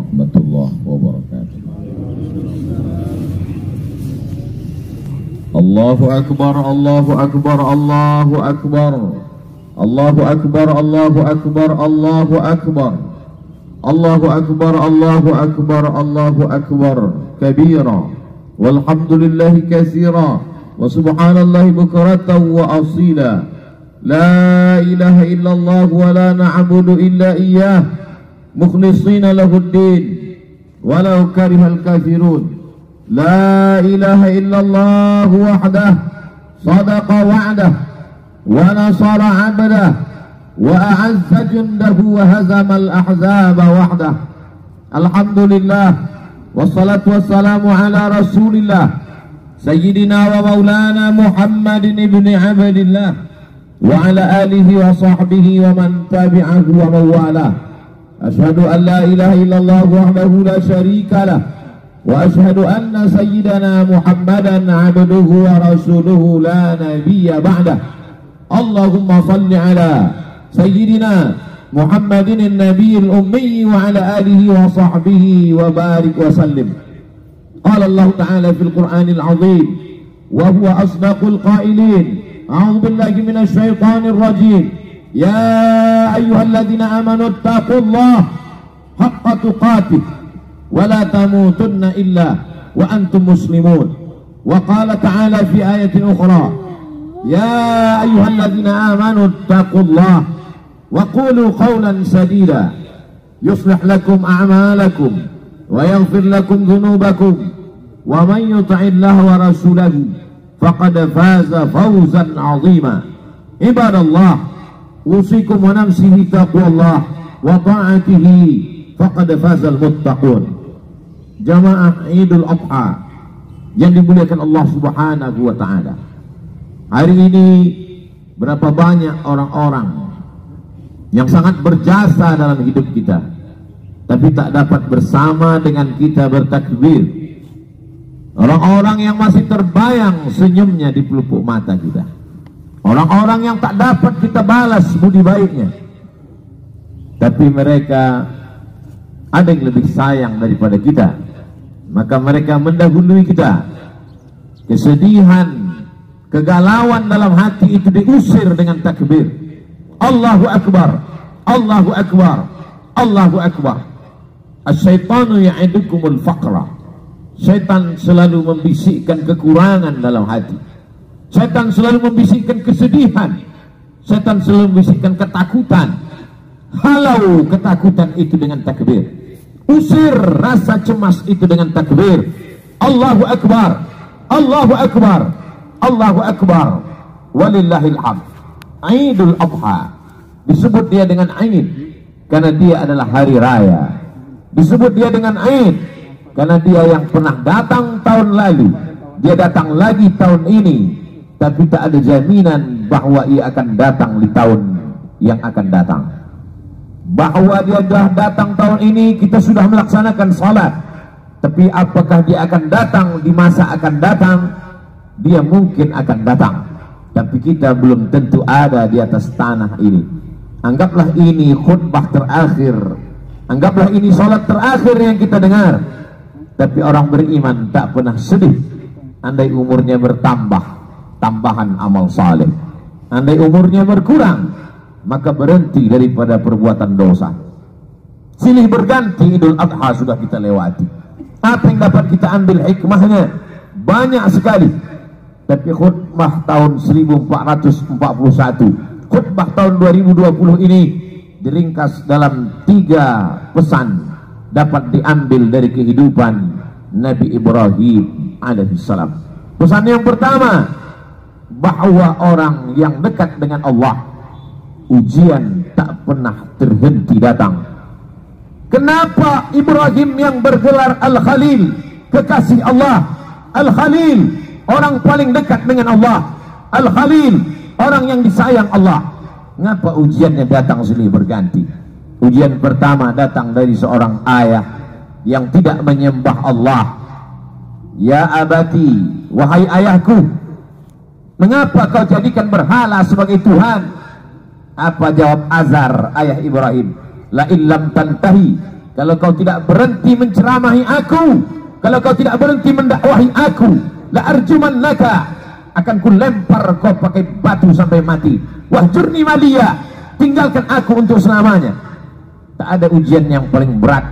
warahmatullahi wabarakatuh. Allahu akbar, Allahu akbar, Allahu akbar, Allahu akbar, Allahu akbar, Allahu akbar, Allahu akbar, Allahu akbar, Allahu akbar kabira, walhamdulillahi katsira, wa subhanallahi bukratan wa asila. La ilaha illallah wa la na'budu illa iyyah mukhlishina lahuddin walau karihal kafirun. La ilaha illallah wahdah sadaqa wa'dah wa nasara 'abdah wa a'azza jundahu wa hazama al-ahzaba wahdah. Alhamdulillah wassalatu wassalamu ala rasulillah sayyidina wa maulana Muhammadin ibni Abdillah wa ala alihi wa sahbihi wa man tabi'ahu wa mawalah. Ashhadu an la ilaha illallah wahdahu la syarika lah wa ashhadu anna sayyidana Muhammadan abduhu wa rasuluhu la nabiyya ba'dah. Allahumma salli ala sayyidina Muhammadin an-nabiyil ummi wa ala alihi wa sahbihi wa barik wa sallim. Qala Allah ta'ala fil Qur'anil 'azim wa huwa asdaqul qailin. A'udzu billahi minasy syaithanir rajim. Ya ayyuhalladzina amanu taqullaha haqqa tuqatih wa la tamutunna illa wa antum muslimun. Wa qala ta'ala fi ayatin ukhra, ya ayyuhalladzina amanu taqullaha wa qulu qawlan sadida yuslih lakum a'malakum wa yaghfir lakum dhunubakum wa man yuti'illaha wa rasulahu faqad faza fawzan 'azima. Ibadallah, usikum wa nafsi bi taqwallah wa ta'atihi faqad fazal muttaqun. Jamaah Idul Adha yang dimuliakan Allah Subhanahu wa taala. Hari ini berapa banyak orang-orang yang sangat berjasa dalam hidup kita, tapi tak dapat bersama dengan kita bertakbir. Orang-orang yang masih terbayang senyumnya di pelupuk mata kita, orang-orang yang tak dapat kita balas budi baiknya, tapi mereka ada yang lebih sayang daripada kita, maka mereka mendahului kita. Kesedihan, kegalauan dalam hati itu diusir dengan takbir. Allahu Akbar, Allahu Akbar, Allahu Akbar. Asyaitanu ya'idukumul faqra. Syaitan selalu membisikkan kekurangan dalam hati. Syaitan selalu membisikkan kesedihan. Syaitan selalu membisikkan ketakutan. Halau ketakutan itu dengan takbir. Usir rasa cemas itu dengan takbir. Allahu Akbar, Allahu Akbar, Allahu Akbar. Walillahil hamd. Idul Adha disebut dia dengan Aid karena dia adalah hari raya. Disebut dia dengan Aid karena dia yang pernah datang tahun lalu, dia datang lagi tahun ini, tapi tak ada jaminan bahwa ia akan datang di tahun yang akan datang. Bahwa dia sudah datang tahun ini, kita sudah melaksanakan salat, tapi apakah dia akan datang di masa akan datang? Dia mungkin akan datang, tapi kita belum tentu ada di atas tanah ini. Anggaplah ini khutbah terakhir, anggaplah ini salat terakhir yang kita dengar. Tapi orang beriman tak pernah sedih andai umurnya bertambah, tambahan amal saleh. Andai umurnya berkurang, maka berhenti daripada perbuatan dosa. Silih berganti Idul Adha sudah kita lewati. Apa yang dapat kita ambil hikmahnya? Banyak sekali. Tapi khutbah tahun 1441, khutbah tahun 2020 ini diringkas dalam 3 pesan dapat diambil dari kehidupan Nabi Ibrahim alaihissalam. Pesan yang pertama, bahwa orang yang dekat dengan Allah, ujian tak pernah terhenti datang. Kenapa Ibrahim yang bergelar Al-Khalil, kekasih Allah? Al-Khalil, orang paling dekat dengan Allah. Al-Khalil, orang yang disayang Allah. Ngapa ujiannya datang silih berganti? Ujian pertama datang dari seorang ayah yang tidak menyembah Allah. Ya abati, wahai ayahku, mengapa kau jadikan berhala sebagai Tuhan? Apa jawab Azar, ayah Ibrahim? La illam tantahi, kalau kau tidak berhenti menceramahi aku, kalau kau tidak berhenti mendakwahi aku, la arjumannaka, akan ku lempar kau pakai batu sampai mati. Wahjurni maliya, tinggalkan aku untuk selamanya. Tak ada ujian yang paling berat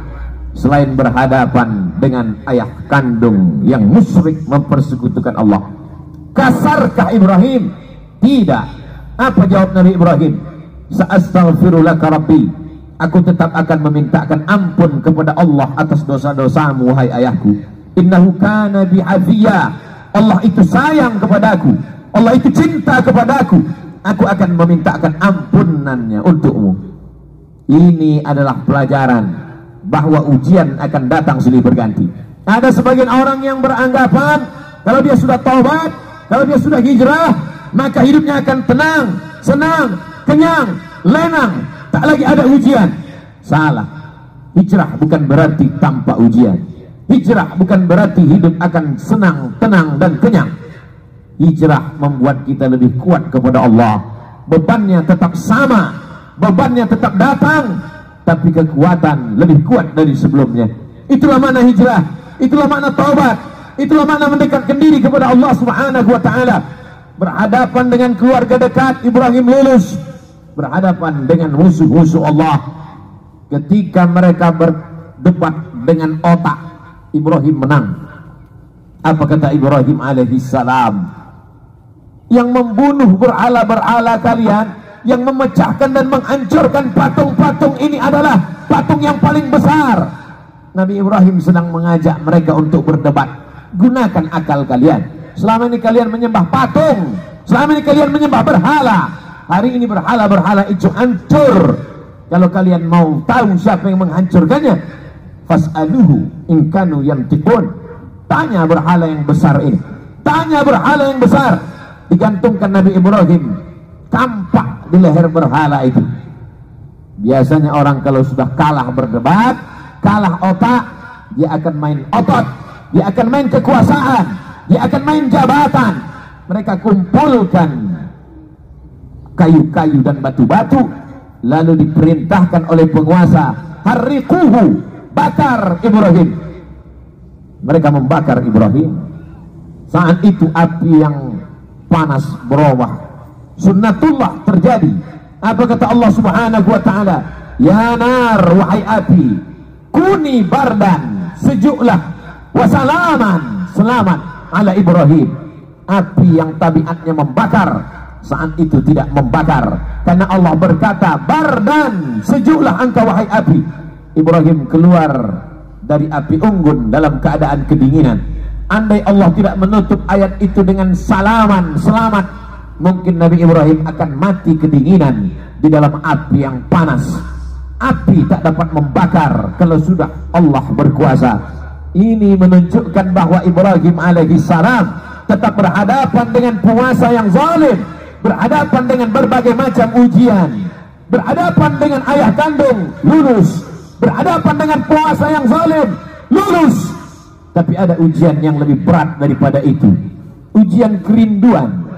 selain berhadapan dengan ayah kandung yang musyrik mempersekutukan Allah. Kasarkah Ibrahim? Tidak. Apa jawab Nabi Ibrahim? Sa'astaghfirulaka rabbi, aku tetap akan memintakan ampun kepada Allah atas dosa-dosamu wahai ayahku. Innahu kana bi hafiya, Allah itu sayang kepadaku, Allah itu cinta kepadaku, aku akan memintakan ampunannya untukmu. Ini adalah pelajaran bahwa ujian akan datang silih berganti. Ada sebagian orang yang beranggapan kalau dia sudah taubat, kalau dia sudah hijrah, maka hidupnya akan tenang, senang, kenyang, lenang, tak lagi ada ujian. Salah. Hijrah bukan berarti tanpa ujian. Hijrah bukan berarti hidup akan senang, tenang, dan kenyang. Hijrah membuat kita lebih kuat kepada Allah. Bebannya tetap sama, bebannya tetap datang, tapi kekuatan lebih kuat dari sebelumnya. Itulah makna hijrah, itulah makna taubat, itulah makna mendekatkan diri kepada Allah Subhanahu wa ta'ala. Berhadapan dengan keluarga dekat, Ibrahim lulus. Berhadapan dengan musuh-musuh Allah, ketika mereka berdebat dengan otak, Ibrahim menang. Apa kata Ibrahim alaihissalam? Yang membunuh berhala-berhala kalian, yang memecahkan dan menghancurkan patung-patung ini adalah patung yang paling besar. Nabi Ibrahim sedang mengajak mereka untuk berdebat. Gunakan akal kalian. Selama ini kalian menyembah patung, selama ini kalian menyembah berhala. Hari ini berhala-berhala itu hancur. Kalau kalian mau tahu siapa yang menghancurkannya, fas'aluhu in kanu yantiqun. Tanya berhala yang besar ini, tanya berhala yang besar. Digantungkan Nabi Ibrahim tampak di leher berhala itu. Biasanya orang kalau sudah kalah berdebat, kalah otak, dia akan main otot, dia akan main kekuasaan, dia akan main jabatan. Mereka kumpulkan kayu-kayu dan batu-batu, lalu diperintahkan oleh penguasa, harriquhu, bakar Ibrahim. Mereka membakar Ibrahim. Saat itu api yang panas berubah, sunnatullah terjadi. Apa kata Allah Subhanahu wa ta'ala? Ya nar, wahai api, kuni bardan, sejuklah, wasalaman, selamat ala Ibrahim. Api yang tabiatnya membakar, saat itu tidak membakar, karena Allah berkata, bardan, sejuklah engkau wahai api. Ibrahim keluar dari api unggun dalam keadaan kedinginan. Andai Allah tidak menutup ayat itu dengan salaman, selamat, mungkin Nabi Ibrahim akan mati kedinginan di dalam api yang panas. Api tak dapat membakar kalau sudah Allah berkuasa. Ini menunjukkan bahwa Ibrahim alaihissalam tetap berhadapan dengan penguasa yang zalim, berhadapan dengan berbagai macam ujian, berhadapan dengan ayah kandung, lulus, berhadapan dengan penguasa yang zalim, lulus. Tapi ada ujian yang lebih berat daripada itu. Ujian kerinduan,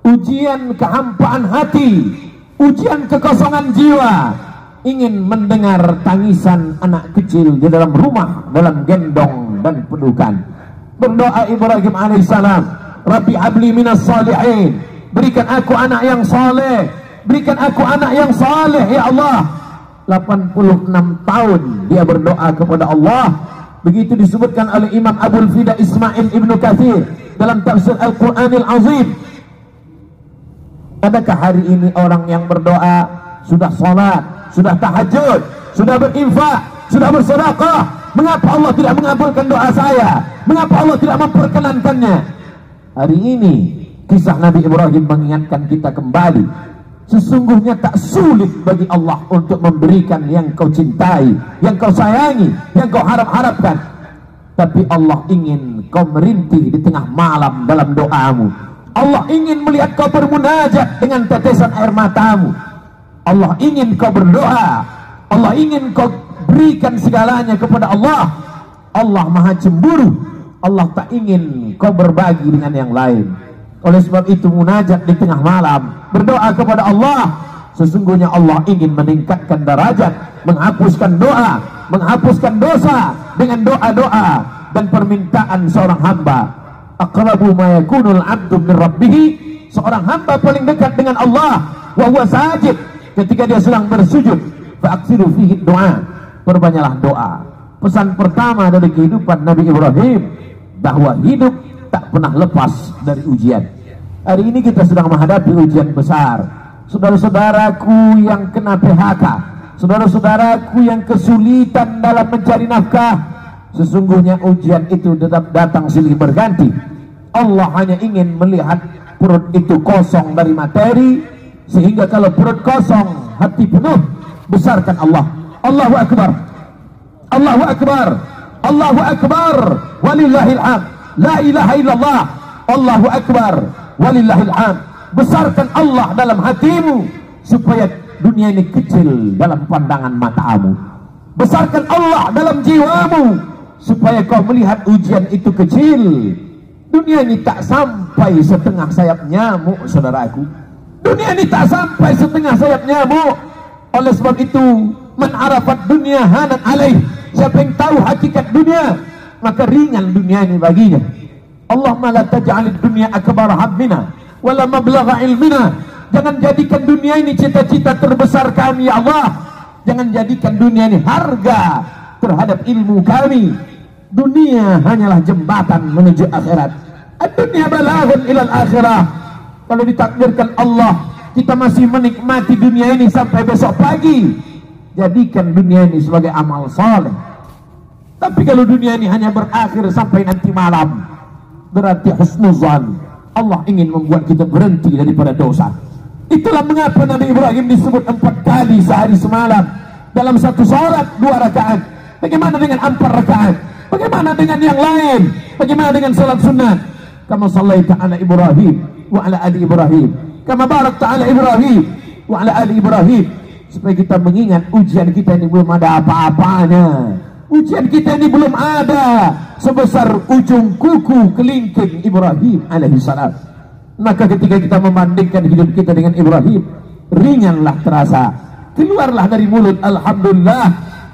ujian kehampaan hati, ujian kekosongan jiwa. Ingin mendengar tangisan anak kecil di dalam rumah, dalam gendong dan pelukan. Berdoa Ibrahim alaihissalam, Rabbi habli minas salihin, berikan aku anak yang saleh, berikan aku anak yang saleh ya Allah. 86 tahun dia berdoa kepada Allah. Begitu disebutkan oleh Imam Abul Fida Ismail Ibnu Katsir dalam tafsir Al-Quranil Azim. Adakah hari ini orang yang berdoa sudah sholat, sudah tahajud, sudah berinfak, sudah bersedekah, mengapa Allah tidak mengabulkan doa saya? Mengapa Allah tidak memperkenankannya? Hari ini kisah Nabi Ibrahim mengingatkan kita kembali, sesungguhnya tak sulit bagi Allah untuk memberikan yang kau cintai, yang kau sayangi, yang kau harap-harapkan. Tapi Allah ingin kau merintih di tengah malam dalam doamu. Allah ingin melihat kau bermunajat dengan tetesan air matamu. Allah ingin kau berdoa. Allah ingin kau berikan segalanya kepada Allah. Allah maha cemburu. Allah tak ingin kau berbagi dengan yang lain. Oleh sebab itu munajat di tengah malam, berdoa kepada Allah. Sesungguhnya Allah ingin meningkatkan derajat menghapuskan doa, menghapuskan dosa dengan doa-doa dan permintaan seorang hamba. Aqrabu ma yakunul 'abdu min rabbih, seorang hamba paling dekat dengan Allah wa huwa sajid, ketika dia sedang bersujud. Fa aksiru fihi doa, perbanyaklah doa. Pesan pertama dari kehidupan Nabi Ibrahim, bahwa hidup tak pernah lepas dari ujian. Hari ini kita sedang menghadapi ujian besar. Saudara-saudaraku yang kena PHK, saudara-saudaraku yang kesulitan dalam mencari nafkah, sesungguhnya ujian itu tetap datang silih berganti. Allah hanya ingin melihat perut itu kosong dari materi, sehingga kalau perut kosong, hati penuh, besarkan Allah. Allahu Akbar, Allahu Akbar, Allahu Akbar, walillahil hamd. La ilaha illallah, Allahu Akbar, walillahil hamd. Besarkan Allah dalam hatimu, supaya dunia ini kecil dalam pandangan matamu. Besarkan Allah dalam jiwamu, supaya kau melihat ujian itu kecil. Dunia ini tak sampai setengah sayap nyamuk, saudaraku. Dunia ini tak sampai setengah sayap nyamuk. Oleh sebab itu, man arafat dunia hanan alaih, siapa yang tahu hakikat dunia, maka ringan dunia ini baginya. Allahumma la taj'alid dunya akbar hammina wala mablagha ilmina. Jangan jadikan dunia ini cita-cita terbesar kami, ya Allah. Jangan jadikan dunia ini harga terhadap ilmu kami. Dunia hanyalah jembatan menuju akhirat. Ad-dunya balaghun ilal akhirah. Kalau ditakdirkan Allah, kita masih menikmati dunia ini sampai besok pagi, jadikan dunia ini sebagai amal saleh. Tapi kalau dunia ini hanya berakhir sampai nanti malam, berarti husnuzan. Allah ingin membuat kita berhenti daripada dosa. Itulah mengapa Nabi Ibrahim disebut 4 kali sehari semalam dalam satu salat 2 rakaat. Bagaimana dengan 4 rakaat? Bagaimana dengan yang lain? Bagaimana dengan salat sunnah? Kama sallaita ala Ibrahim wa ala ali Ibrahim, kama barakta ala Ibrahim wa ala ali Ibrahim. Supaya kita mengingat ujian kita ini belum ada apa-apanya. Ujian kita ini belum ada sebesar ujung kuku kelingking Ibrahim alaihissalam. Maka ketika kita membandingkan hidup kita dengan Ibrahim, ringanlah terasa. Keluarlah dari mulut alhamdulillah,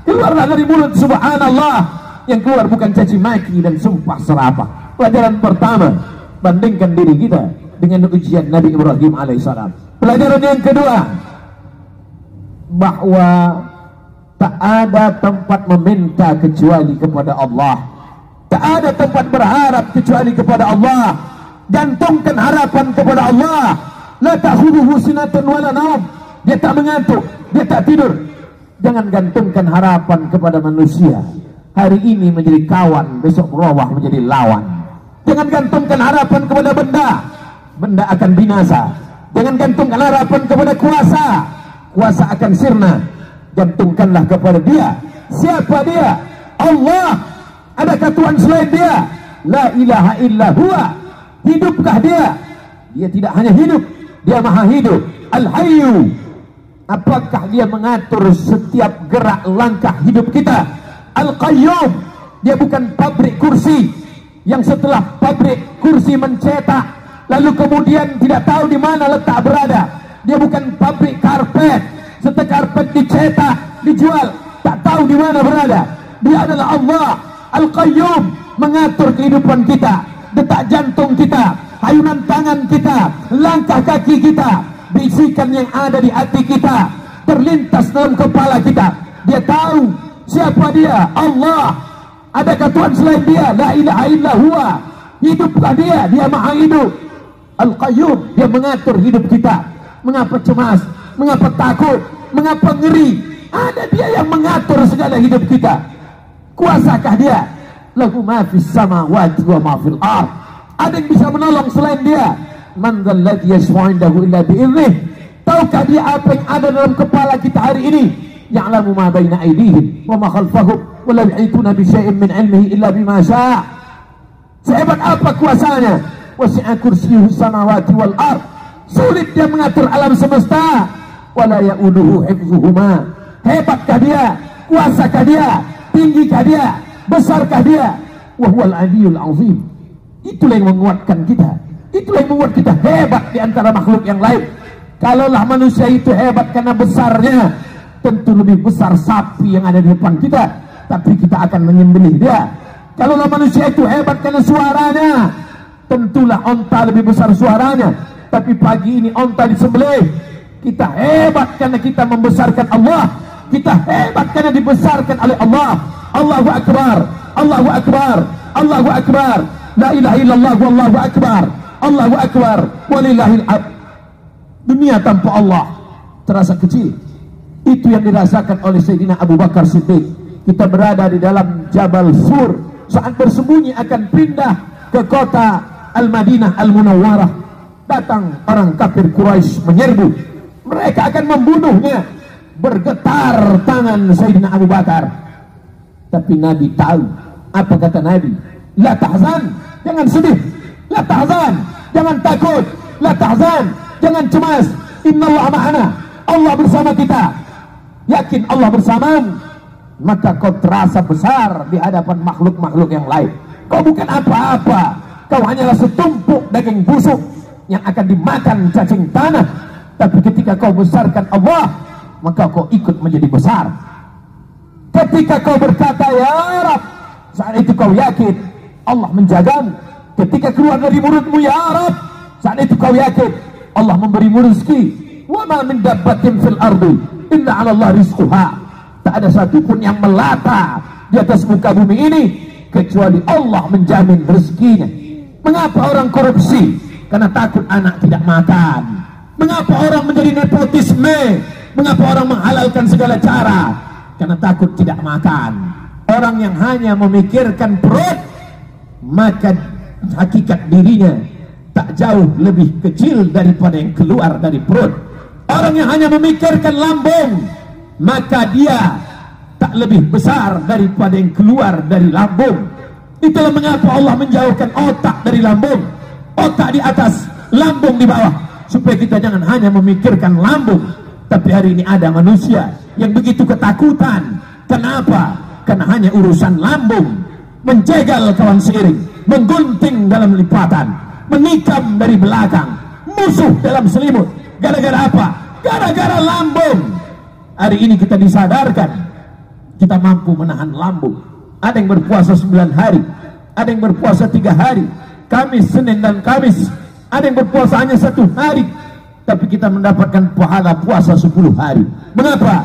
keluarlah dari mulut subhanallah. Yang keluar bukan caci maki dan sumpah serapah. Pelajaran pertama, bandingkan diri kita dengan ujian Nabi Ibrahim alaihissalam. Pelajaran yang kedua, bahwa tak ada tempat meminta kecuali kepada Allah. Tak ada tempat berharap kecuali kepada Allah. Gantungkan harapan kepada Allah. La ta'khudhuhu sinatun wala naum. Dia tak mengantuk, dia tak tidur. Jangan gantungkan harapan kepada manusia. Hari ini menjadi kawan, besok rawah menjadi lawan. Jangan gantungkan harapan kepada benda, benda akan binasa. Jangan gantungkan harapan kepada kuasa, kuasa akan sirna. Gantungkanlah kepada Dia. Siapa Dia? Allah. Adakah Tuhan selain Dia? La ilaha illa huwa. Hidupkah Dia? Dia tidak hanya hidup, Dia maha hidup. Al-Hayyu. Apakah Dia mengatur setiap gerak langkah hidup kita? Al-Qayyum. Dia bukan pabrik kursi yang setelah pabrik kursi mencetak lalu kemudian tidak tahu di mana letak berada. Dia bukan pabrik karpet, setelah karpet dicetak, dijual, tak tahu di mana berada. Dia adalah Allah Al-Qayyum, mengatur kehidupan kita, detak jantung kita, ayunan tangan kita, langkah kaki kita, bisikan yang ada di hati kita, terlintas dalam kepala kita. Dia tahu siapa Dia, Allah. Adakah Tuhan selain Dia? La ilaha illa huwa. Hidupkah Dia? Dia maha hidup. Al-Qayyum, Dia mengatur hidup kita. Mengapa cemas? Mengapa takut? Mengapa ngeri? Ada Dia yang mengatur segala hidup kita. Kuasakah Dia? Lahu ma fis samawati wa ma fil ardh. Ada yang bisa menolong selain Dia? Man dzal ladzi yashfa'u 'indahu illa bi'idhnih. Tahukah Dia apa yang ada dalam kepala kita hari ini? Ya'lamu ma baina aydihim wa ma khalfahum wa la yuhituna bi syai'in min 'ilmihi illa bima syaa'. Sehebat apa kuasanya? Wasi'a kursiyyuhu samawati wal ardh. Sulit Dia mengatur alam semesta. Wala ya'uduhu hifdzuhuma. Hebatkah Dia? Kuasakah Dia? Tinggikah Dia? Besarkah Dia? Wa huwal 'aliyyul 'azim. Itulah yang menguatkan kita. Itulah yang membuat kita hebat di antara makhluk yang lain. Kalaulah manusia itu hebat karena besarnya, tentu lebih besar sapi yang ada di depan kita, tapi kita akan menyembelih dia. Kalau manusia itu hebat karena suaranya, tentulah onta lebih besar suaranya. Tapi pagi ini onta disembelih. Kita hebat karena kita membesarkan Allah. Kita hebat karena dibesarkan oleh Allah. Allahu Akbar, Allahu Akbar, Allahu Akbar. La ilaha illallah wallahu akbar. Allahu Akbar walillahil hamd. Dunia tanpa Allah terasa kecil. Itu yang dirasakan oleh Sayyidina Abu Bakar Siddiq. Kita berada di dalam Jabal Sur, saat bersembunyi akan pindah ke kota Al-Madinah Al-Munawwarah. Datang orang kafir Quraisy menyerbu. Mereka akan membunuhnya. Bergetar tangan Sayyidina Abu Bakar. Tapi Nabi tahu. Apa kata Nabi? La tahzan, jangan sedih. La tahzan, jangan takut. La tahzan, jangan cemas. Innallaha ma'ana, Allah bersama kita. Yakin Allah bersamamu, maka kau terasa besar di hadapan makhluk-makhluk yang lain. Kau bukan apa-apa. Kau hanyalah setumpuk daging busuk yang akan dimakan cacing tanah. Tapi ketika kau besarkan Allah, maka kau ikut menjadi besar. Ketika kau berkata ya Rab, saat itu kau yakin Allah menjagamu. Ketika keluar dari mulutmu ya Rab, saat itu kau yakin Allah memberimu rezeki. Wa ma min dabbatin fil ardi illa 'ala Allah rizquha. Tak ada satupun yang melata di atas muka bumi ini kecuali Allah menjamin rezekinya. Mengapa orang korupsi? Karena takut anak tidak makan. Mengapa orang menjadi nepotisme? Mengapa orang menghalalkan segala cara? Karena takut tidak makan. Orang yang hanya memikirkan perut, maka hakikat dirinya tak jauh lebih kecil daripada yang keluar dari perut. Orang yang hanya memikirkan lambung, maka dia tak lebih besar daripada yang keluar dari lambung. Itulah mengapa Allah menjauhkan otak dari lambung, otak di atas, lambung di bawah, supaya kita jangan hanya memikirkan lambung. Tapi hari ini ada manusia yang begitu ketakutan. Kenapa? Karena hanya urusan lambung. Menjegal kawan seiring, menggunting dalam lipatan, menikam dari belakang, musuh dalam selimut. Gara-gara apa? Gara-gara lambung. Hari ini kita disadarkan kita mampu menahan lambung. Ada yang berpuasa 9 hari, ada yang berpuasa 3 hari, Kamis, Senin dan Kamis. Ada yang berpuasa hanya 1 hari, tapi kita mendapatkan pahala puasa 10 hari. Mengapa?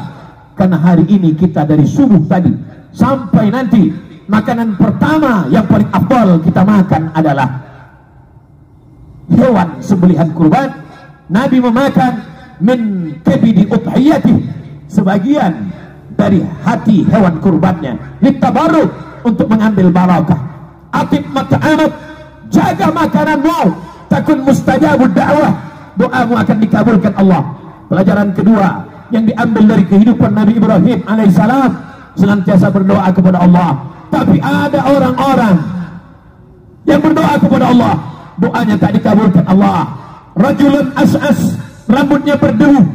Karena hari ini kita dari subuh tadi sampai nanti, makanan pertama yang paling afdal kita makan adalah hewan sembelihan kurban. Nabi memakan min kabidi udhiyati, sebagian dari hati hewan kurbannya, litabarruk, untuk mengambil barakah. Atib mat'amat, jaga makananmu, takun mustajabud da'wah, doamu akan dikabulkan Allah. Pelajaran kedua yang diambil dari kehidupan Nabi Ibrahim alaihissalam, senantiasa berdoa kepada Allah. Tapi ada orang-orang yang berdoa kepada Allah, doanya tak dikabulkan Allah. Rajulun as'as, rambutnya berdebu,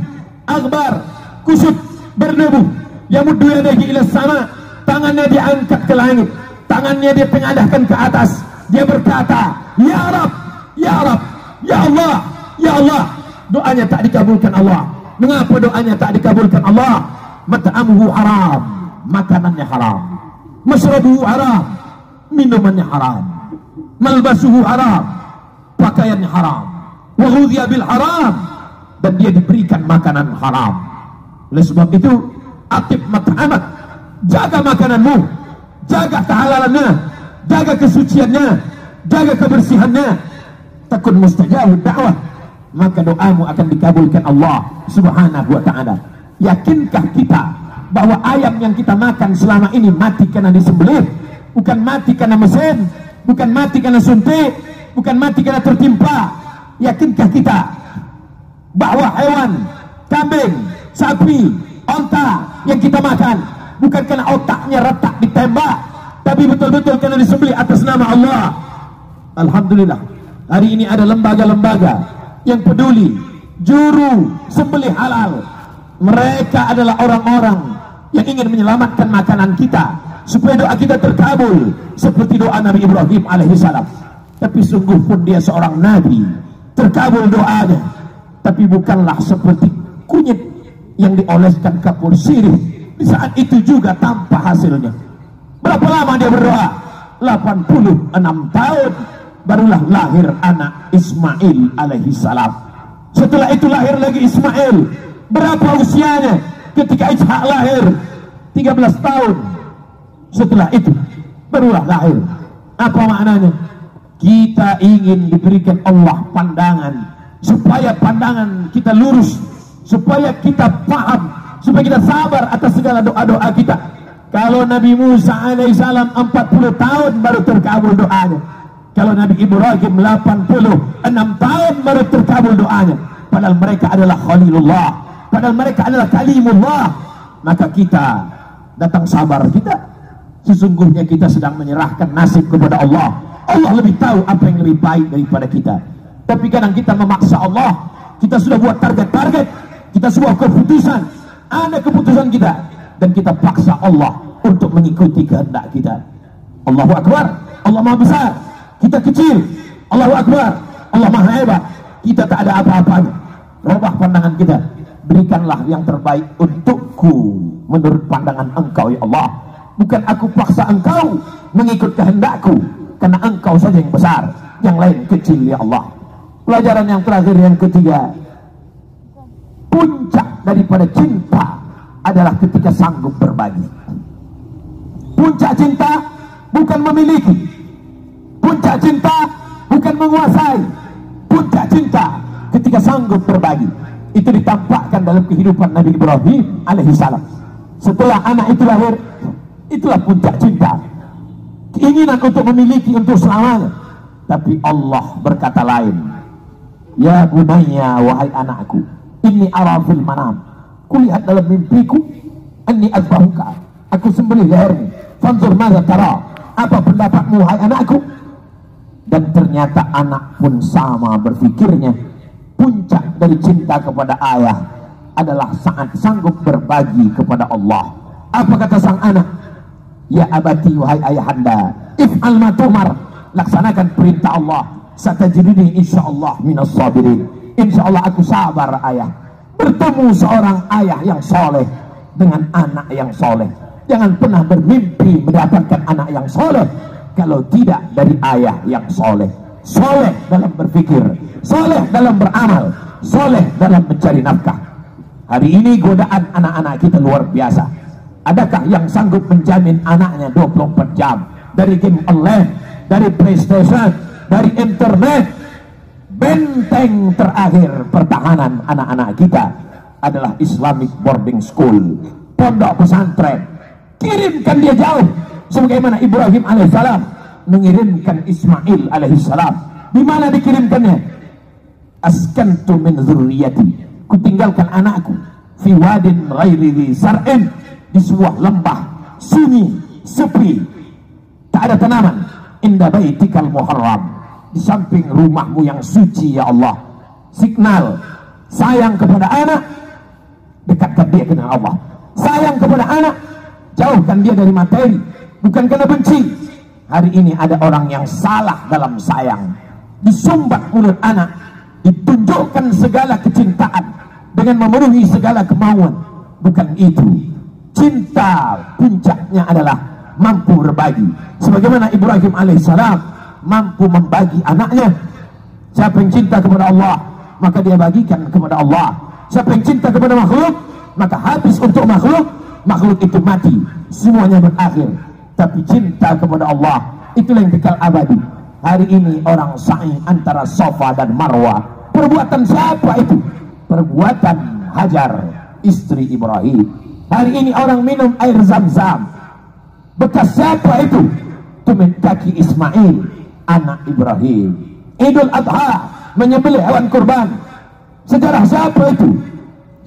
akbar, kusut, berdebu, yamuddu yadayhi ila sama, tangannya diangkat ke langit, tangannya dia pengadahkan ke atas. Dia berkata, ya Rab, ya Rab, ya Allah, ya Allah. Doanya tak dikabulkan Allah. Mengapa doanya tak dikabulkan Allah? Mat'amuhu haram, makanannya haram. Masrabuhu haram, minumannya haram. Malbasuhu haram, pakaiannya haram. Wa ghudhiya bil haram, dan dia diberikan makanan haram. Oleh sebab itu, atib mat'amat, jaga makananmu, jaga kehalalannya, jaga kesuciannya, jaga kebersihannya. Takun mustajabud da'wah, maka doamu akan dikabulkan Allah subhanahu wa ta'ala. Yakinkah kita bahwa ayam yang kita makan selama ini mati karena disembelih? Bukan mati karena mesin, bukan mati karena suntik, bukan mati karena tertimpa. Yakinkah kita bahwa hewan, kambing, sapi, onta yang kita makan bukan karena otaknya retak ditembak, tapi betul-betul karena disembelih atas nama Allah? Alhamdulillah, hari ini ada lembaga-lembaga yang peduli juru sembelih halal. Mereka adalah orang-orang yang ingin menyelamatkan makanan kita supaya doa kita terkabul seperti doa Nabi Ibrahim alaihissalam. Tapi sungguh pun dia seorang nabi, terkabul doanya, tapi bukanlah seperti kunyit yang dioleskan kapur sirih. Di saat itu juga tanpa hasilnya. Berapa lama dia berdoa? 86 tahun barulah lahir anak Ismail alaihi salam. Setelah itu lahir lagi Ismail. Berapa usianya ketika Ishak lahir? 13 tahun. Setelah itu barulah lahir. Apa maknanya? Kita ingin diberikan Allah pandangan, supaya pandangan kita lurus, supaya kita paham, supaya kita sabar atas segala doa-doa kita. Kalau Nabi Musa alaihissalam 40 tahun baru terkabul doanya. Kalau Nabi Ibrahim 86 tahun baru terkabul doanya. Padahal mereka adalah Khalilullah, padahal mereka adalah Kalimullah. Maka kita datang sabar kita. Sesungguhnya kita sedang menyerahkan nasib kepada Allah. Allah lebih tahu apa yang lebih baik daripada kita. Tapi kadang kita memaksa Allah. Kita sudah buat target-target, kita sebuah keputusan, ada keputusan kita, dan kita paksa Allah untuk mengikuti kehendak kita. Allahu Akbar, Allah Maha Besar, kita kecil. Allahu Akbar, Allah Maha Hebat, kita tak ada apa-apanya. Rubah pandangan kita, berikanlah yang terbaik untukku menurut pandangan Engkau ya Allah. Bukan aku paksa Engkau mengikut kehendakku, karena Engkau saja yang besar, yang lain kecil ya Allah. Pelajaran yang terakhir, yang ketiga, puncak daripada cinta adalah ketika sanggup berbagi. Puncak cinta bukan memiliki, puncak cinta bukan menguasai, puncak cinta ketika sanggup berbagi. Itu ditampakkan dalam kehidupan Nabi Ibrahim alaihissalam. Setelah anak itu lahir, itulah puncak cinta, keinginan untuk memiliki untuk selamanya. Tapi Allah berkata lain. Ya bunayya, wahai anakku, inni ara fil manam, kulihat dalam mimpiku, anni azbahuka, aku sembelih lehermu, fanzur madza tara, apa pendapatmu wahai anakku? Dan ternyata anak pun sama berfikirnya. Puncak dari cinta kepada ayah adalah saat sanggup berbagi kepada Allah. Apa kata sang anak? Ya abati, wahai ayahanda, if'al ma tumar, laksanakan perintah Allah, satajiduni insyaallah minas sabirin. Insyaallah aku sabar ayah. Bertemu seorang ayah yang soleh dengan anak yang soleh. Jangan pernah bermimpi mendapatkan anak yang soleh kalau tidak dari ayah yang soleh. Soleh dalam berpikir, soleh dalam beramal, soleh dalam mencari nafkah. Hari ini godaan anak-anak kita luar biasa. Adakah yang sanggup menjamin anaknya 24 jam dari game online, dari PlayStation, dari internet? Benteng terakhir pertahanan anak-anak kita adalah Islamic boarding school, pondok pesantren. Kirimkan dia jauh, sebagaimana Ibrahim alaihissalam mengirimkan Ismail alaihissalam. Di mana dikirimkannya? Askantu min dzurriyyati, kutinggalkan anakku fi wadin ghairi dzi sar'in, di sebuah lembah sunyi, sepi, tak ada tanaman, inda baitikal muharram, di samping rumahmu yang suci ya Allah. Signal sayang kepada anak, dekatkan dia dengan Allah. Sayang kepada anak, jauhkan dia dari materi, bukan karena benci. Hari ini ada orang yang salah dalam sayang, disumbat mulut anak, ditunjukkan segala kecintaan dengan memenuhi segala kemauan. Bukan itu. Cinta puncaknya adalah mampu berbagi, sebagaimana Ibrahim alaihissalam mampu membagi anaknya. Siapa yang cinta kepada Allah, maka dia bagikan kepada Allah. Siapa yang cinta kepada makhluk, maka habis untuk makhluk, makhluk itu mati, semuanya berakhir. Tapi cinta kepada Allah, itulah yang kekal abadi. Hari ini orang sa'i antara Safa dan Marwah. Perbuatan siapa itu? Perbuatan Hajar, istri Ibrahim. Hari ini orang minum air Zam-Zam. Bekas siapa itu? Tumin kaki Ismail, anak Ibrahim. Idul Adha, menyembelih hewan kurban. Sejarah siapa itu?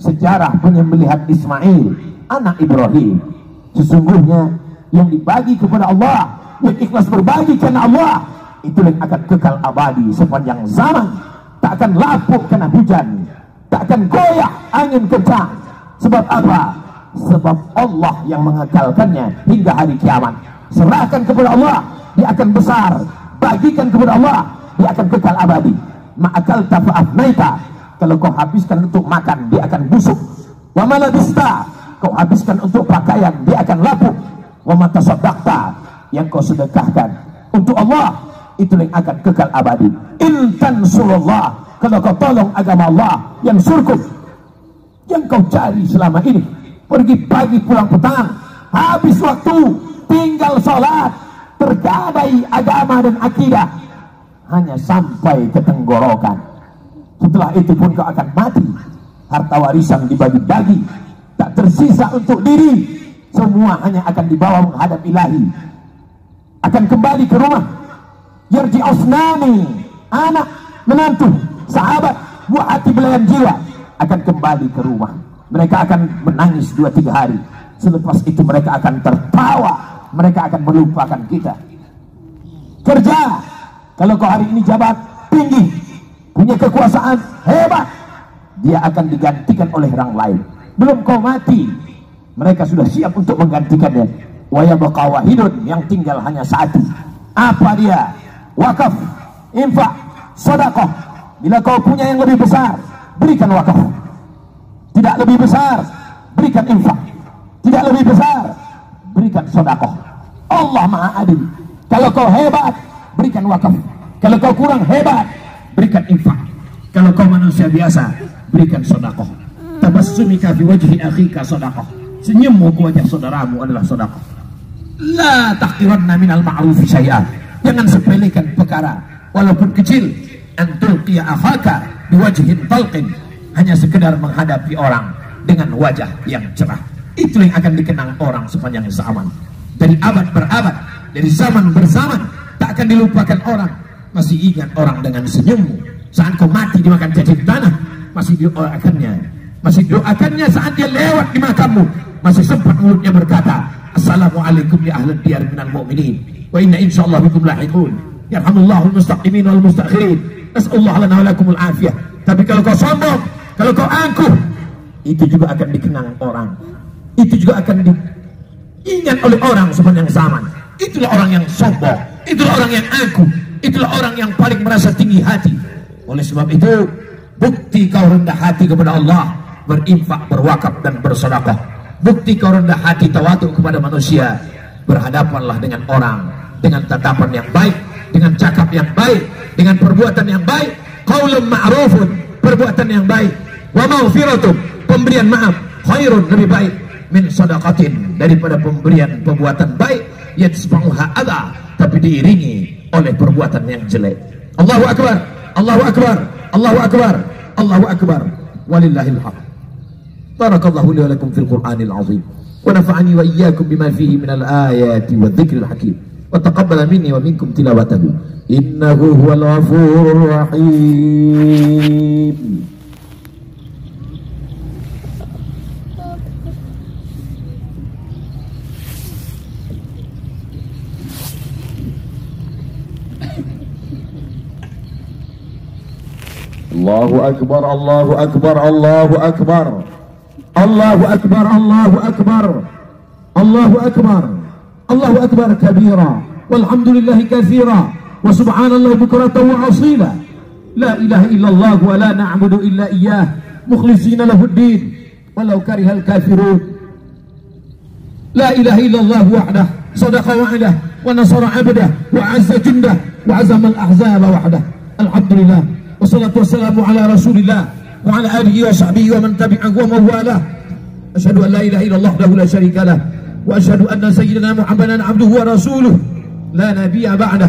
Sejarah penyembelihan Ismail, anak Ibrahim. Sesungguhnya yang dibagi kepada Allah, yang ikhlas berbagi karena Allah, itu yang akan kekal abadi sepanjang zaman. Tak akan lapuk kena hujan, tak akan goyah angin kencang. Sebab apa? Sebab Allah yang mengekalkannya hingga hari kiamat. Serahkan kepada Allah, dia akan besar. Bagikan kepada Allah, dia akan kekal abadi. Ma'akal tafa'afnaita, kalau kau habiskan untuk makan, dia akan busuk. Wa ma labista, kau habiskan untuk pakaian, dia akan lapuk. Wa ma tasaddaqta, yang kau sedekahkan untuk Allah, itu yang akan kekal abadi. In tansurullah, kalau kau tolong agama Allah, yang surkum, yang kau cari selama ini, pergi pagi pulang petang, habis waktu, tinggal sholat, tergadai agama dan akidah, hanya sampai ke tenggorokan. Setelah itu pun kau akan mati, harta warisan dibagi-bagi, tak tersisa untuk diri, semua hanya akan dibawa menghadap ilahi, akan kembali ke rumah. Yarji osnani, anak, menantu, sahabat, buah hati belayan jiwa, akan kembali ke rumah. Mereka akan menangis 2-3 hari. Selepas itu mereka akan tertawa, mereka akan melupakan kita. Kerja, kalau kau hari ini jabat tinggi, punya kekuasaan hebat, dia akan digantikan oleh orang lain. Belum kau mati, mereka sudah siap untuk menggantikannya. Wa yabqa wahidun, yang tinggal hanya satu. Apa dia? Wakaf, infak, sedekah. Bila kau punya yang lebih besar, berikan wakaf. Tidak lebih besar, berikan infak. Tidak lebih besar, berikan sedekah. Allah Maha Adil. Kalau kau hebat, berikan wakaf. Kalau kau kurang hebat, berikan infak. Kalau kau manusia biasa, berikan sedekah. Tabassumika fi wajhi akhika sedekah. Senyummu ke wajah saudaramu adalah sedekah. La taqiranna minal ma'rufi syai'an. Jangan sepelekan perkara walaupun kecil. Antul qiya akhaka biwajhin talqin, hanya sekedar menghadapi orang dengan wajah yang cerah. Itu yang akan dikenang orang sepanjang zaman. Dari abad berabad, dari zaman berzaman, tak akan dilupakan orang. Masih ingat orang dengan senyummu. Saat kau mati dimakan cacing tanah, masih doakannya. Masih doakannya saat dia lewat di makammu. Masih sempat mulutnya berkata, Assalamualaikum ya ahlal diyar minal mu'minin, wa inna insyaallah bikum lahiqun. Yarhamullahu al-mustaqimin wal mustakhirin. Nas'alullah lana wa lakumul afiyah. Tapi kalau kau sombong, kalau kau angkuh, itu juga akan dikenang orang. Itu juga akan diingat oleh orang sepanjang zaman. Itulah orang yang sombong, itulah orang yang angkuh, itulah orang yang paling merasa tinggi hati. Oleh sebab itu, bukti kau rendah hati kepada Allah, berinfak, berwakaf dan bersedekah. Bukti kau rendah hati tawadhu kepada manusia, berhadapanlah dengan orang dengan tatapan yang baik, dengan cakap yang baik, dengan perbuatan yang baik. Qaulun ma'rufun, perbuatan yang baik. Wa maghfiratun, pemberian maaf. Khairun, lebih baik. Min sadaqatin, daripada pemberian perbuatan baik. Yatsba'uha adha, tapi diiringi oleh perbuatan yang jelek. Allahu Akbar, Allahu Akbar, Allahu Akbar, Allahu Akbar. Walillahil haq. Barakallahu li wa lakum fil Qur'anil azim. Wa nafa'ani wa iyyakum bima fihi minal ayati wa dzikril hakim. Wa taqabbala minni wa minkum tilawatahu. Innahu huwal ghafurur rahim. Allahu Akbar, Allahu Akbar, Allahu Akbar, Allahu Akbar, Allahu Akbar, Allahu Akbar, Allahu Akbar kabira, walhamdulillahi katsira, wa subhanallah bukratan wa asila. La ilaha illallah wa la na'budu illa iyyah, mukhlishina lahuddin walau karihal kafirun. La ilaha illallah wahdah, sadaqa wa'dah, wa nasara 'abdah, wa 'azza jundah, wa 'azama al-ahzaba wahdah. Alhamdulillah. Wassalatu wassalamu ala rasulillah wa ala alihi wa sahbihi wa man tabi'ahu wa mawalah. Asyhadu an la ilaha illallah wahdahu la syarika lah, wa asyhadu anna sayyidina Muhammadan abduhu wa rasuluh la nabiyya ba'dah.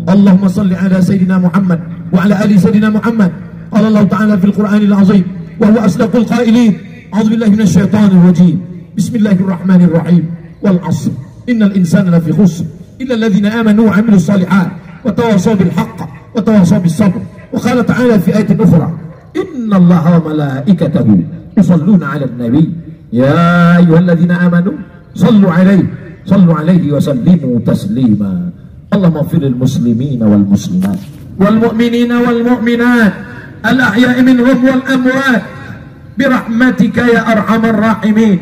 Allahumma salli ala sayyidina Muhammad wa ala ali sayyidina Muhammad. Qala Allah ta'ala fil Qur'anil azim wa huwa asdaqul qailin. A'udzu billahi minasy syaithanir rajim. Bismillahirrahmanirrahim. Wal 'ashr. Innal insana lafi khusr illa alladhina amanu wa 'amilus shalihat wa tawassaw bil haqq wa tawassaw bis sabr. وقال تعالى في آية أخرى إن الله وملائكته يصلون على النبي يا أيها الذين آمنوا صلوا عليه وسلموا تسليما. اللهم اغفر للمسلمين والمسلمات والمؤمنين والمؤمنات الأحياء منهم والأموات برحمتك يا أرحم الراحمين.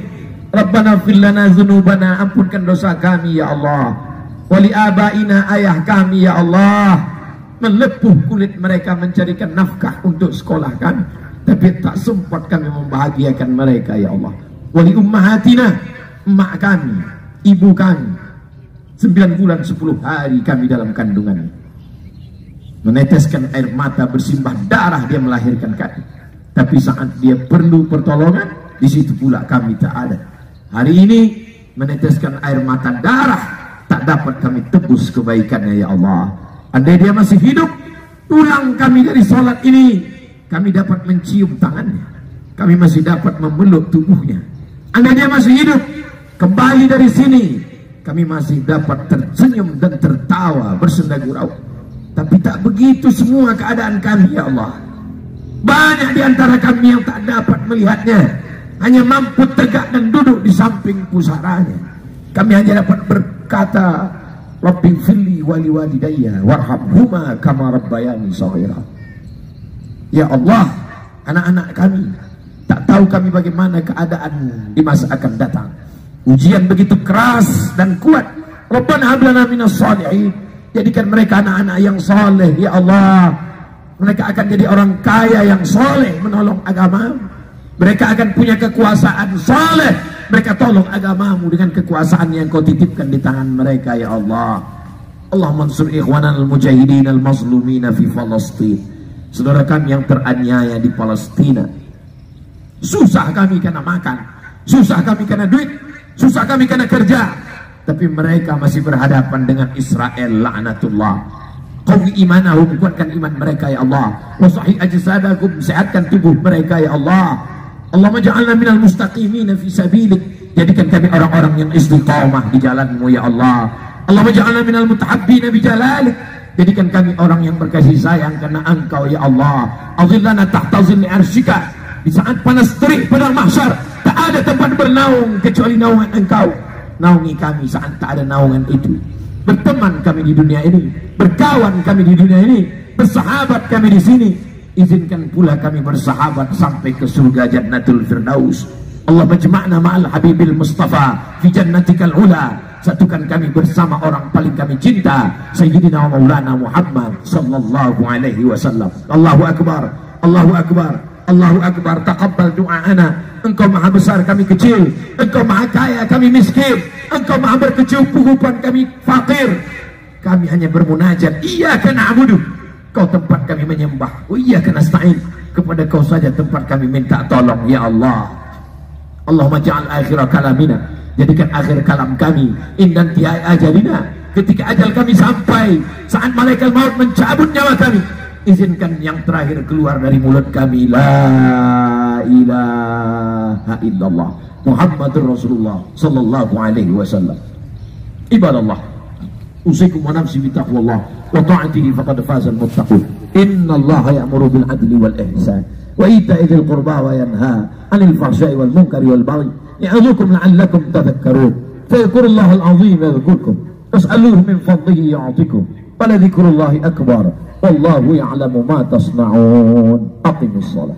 ربنا اغفر لنا ذنوبنا, ampunkan dosa kami ya Allah, wali abaina, ayah kami ya Allah, melepuh kulit mereka mencarikan nafkah untuk sekolah kami, tapi tak sempat kami membahagiakan mereka ya Allah. Wali ummahatina, emak kami, ibu kami, 9 bulan 10 hari kami dalam kandungan, meneteskan air mata, bersimbah darah dia melahirkan kami. Tapi saat dia perlu pertolongan, di situ pula kami tak ada. Hari ini meneteskan air mata darah, tak dapat kami tebus kebaikannya ya Allah. Andai dia masih hidup, pulang kami dari sholat ini, kami dapat mencium tangannya, kami masih dapat memeluk tubuhnya. Andai dia masih hidup, kembali dari sini, kami masih dapat tersenyum dan tertawa bersenda gurau. Tapi tak begitu semua keadaan kami ya Allah. Banyak di antara kami yang tak dapat melihatnya, hanya mampu tegak dan duduk di samping pusaranya. Kami hanya dapat berkata, Rabbi firli wali walidayya warhamhuma kama rabbayani shaghira. Ya Allah, anak-anak kami tak tahu kami bagaimana keadaan di masa akan datang. Ujian begitu keras dan kuat. Rabbana hab lana minas shalihin. Jadikan mereka anak-anak yang soleh ya Allah. Mereka akan jadi orang kaya yang soleh, menolong agama. Mereka akan punya kekuasaan soleh. Mereka tolong agamamu dengan kekuasaan yang kau titipkan di tangan mereka ya Allah. Allahumma ansur ikhwanal mujahidin al-mazlumina fi Palestin. Saudara kami yang teraniaya di Palestina. Susah kami karena makan, susah kami karena duit, susah kami karena kerja. Tapi mereka masih berhadapan dengan Israel, la'natullah. Qawi imanahum, kuatkan iman mereka ya Allah. Wa sahih ajsadakum, sehatkan tubuh mereka ya Allah. Allahumma ja'alna minal mustaqimina fi sabilik. Jadikan kami orang-orang yang istiqamah di jalanmu ya Allah. Allahumma ja'alna minal mutahabbina bi jalalik. Jadikan kami orang yang berkasih sayang karena Engkau ya Allah. Azillana tahta zilli arsyika. Di saat panas terik padang mahsyar, tak ada tempat bernaung kecuali naungan Engkau. Naungi kami saat tak ada naungan itu. Berteman kami di dunia ini, berkawan kami di dunia ini, bersahabat kami di sini. Izinkan pula kami bersahabat sampai ke surga Jannatul Firdaus. Allah majma'na ma'al Habibil Mustafa fi jannatikal ula. Satukan kami bersama orang paling kami cinta, Sayyidina Maulana Muhammad sallallahu alaihi wasallam. Allahu akbar, Allahu akbar, Allahu akbar. Taqabbal du'aana. Engkau maha besar, kami kecil. Engkau maha kaya, kami miskin. Engkau maha berkecukupan, kami fakir. Kami hanya bermunajat, iyyaka na'budu, Kau tempat kami menyembah, wa iyyaka nasta'in, kepada Kau saja tempat kami minta tolong ya Allah. Allahumma ja'al akhir kalamina, jadikan akhir kalam kami indan tiai ajalina, ketika ajal kami sampai, saat malaikat maut mencabut nyawa kami, izinkan yang terakhir keluar dari mulut kami, la ilaha illallah Muhammadur Rasulullah sallallahu alaihi wasallam. Ibadallah, usikum wa nafsi bi taqwallah wa ta'atihi faqad faza al-muttaqun. Innallaha ya'muru bil adli wal ihsan wa ita'i dzil qurba wa yanha 'anil fahsya'i wal munkari wal baghi ya'idzukum la'allakum tadhakkarun. Fadhkurullaha al-'azim yadhkurkum was'aluhu min fadlihi yu'tikum wa la dzikrullahi akbar wallahu ya'lamu ma tasna'un. Aqimus shalah.